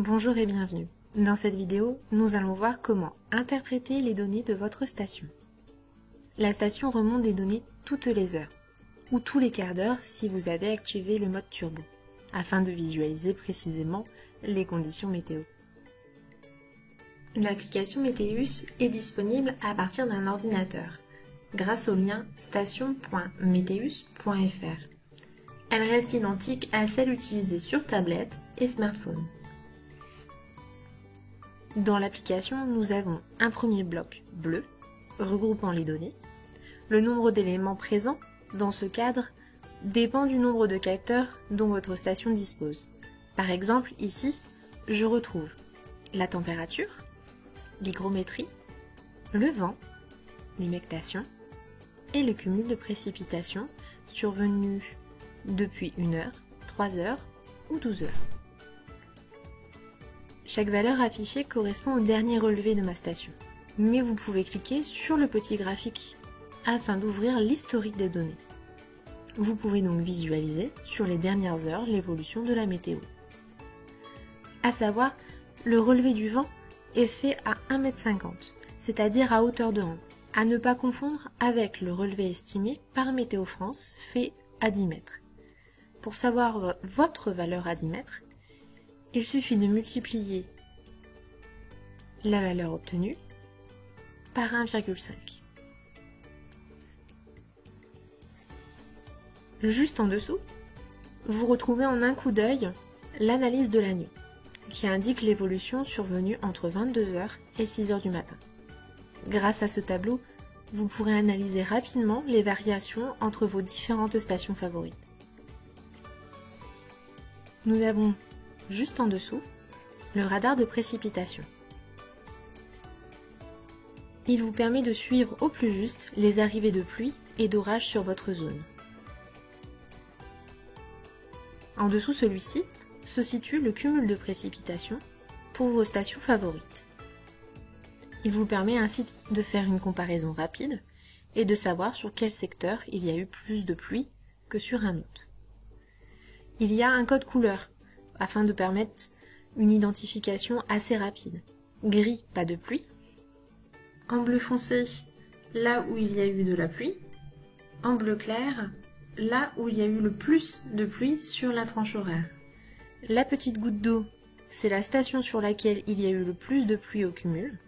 Bonjour et bienvenue. Dans cette vidéo, nous allons voir comment interpréter les données de votre station. La station remonte des données toutes les heures, ou tous les quarts d'heure si vous avez activé le mode turbo, afin de visualiser précisément les conditions météo. L'application Meteus est disponible à partir d'un ordinateur, grâce au lien station.meteus.fr. Elle reste identique à celle utilisée sur tablette et smartphone. Dans l'application, nous avons un premier bloc bleu, regroupant les données. Le nombre d'éléments présents dans ce cadre dépend du nombre de capteurs dont votre station dispose. Par exemple, ici, je retrouve la température, l'hygrométrie, le vent, l'humectation et le cumul de précipitations survenu depuis 1 heure, 3 heures ou 12 heures. Chaque valeur affichée correspond au dernier relevé de ma station, mais vous pouvez cliquer sur le petit graphique afin d'ouvrir l'historique des données. Vous pouvez donc visualiser sur les dernières heures l'évolution de la météo. À savoir, le relevé du vent est fait à 1,50 m, c'est-à-dire à hauteur de rampe, à ne pas confondre avec le relevé estimé par Météo France fait à 10 mètres. Pour savoir votre valeur à 10 mètres, il suffit de multiplier la valeur obtenue par 1,5. Juste en dessous, vous retrouvez en un coup d'œil l'analyse de la nuit, qui indique l'évolution survenue entre 22 h et 6 h du matin. Grâce à ce tableau, vous pourrez analyser rapidement les variations entre vos différentes stations favorites. Nous avons juste en dessous, le radar de précipitation. Il vous permet de suivre au plus juste les arrivées de pluie et d'orage sur votre zone. En dessous celui-ci se situe le cumul de précipitation pour vos stations favorites. Il vous permet ainsi de faire une comparaison rapide et de savoir sur quel secteur il y a eu plus de pluie que sur un autre. Il y a un code couleur afin de permettre une identification assez rapide. Gris, pas de pluie. En bleu foncé, là où il y a eu de la pluie. En bleu clair, là où il y a eu le plus de pluie sur la tranche horaire. La petite goutte d'eau, c'est la station sur laquelle il y a eu le plus de pluie au cumul.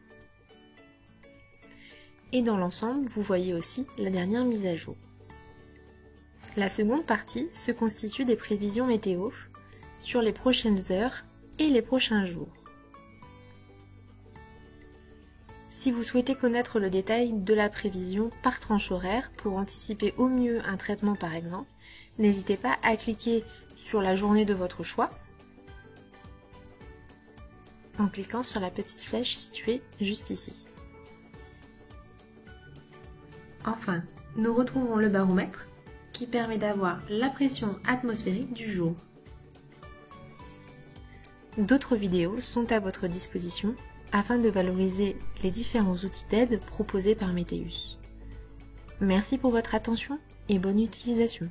Et dans l'ensemble, vous voyez aussi la dernière mise à jour. La seconde partie se constitue des prévisions météo sur les prochaines heures et les prochains jours. Si vous souhaitez connaître le détail de la prévision par tranche horaire pour anticiper au mieux un traitement par exemple, n'hésitez pas à cliquer sur la journée de votre choix en cliquant sur la petite flèche située juste ici. Enfin, nous retrouvons le baromètre qui permet d'avoir la pression atmosphérique du jour. D'autres vidéos sont à votre disposition afin de valoriser les différents outils d'aide proposés par Meteus. Merci pour votre attention et bonne utilisation.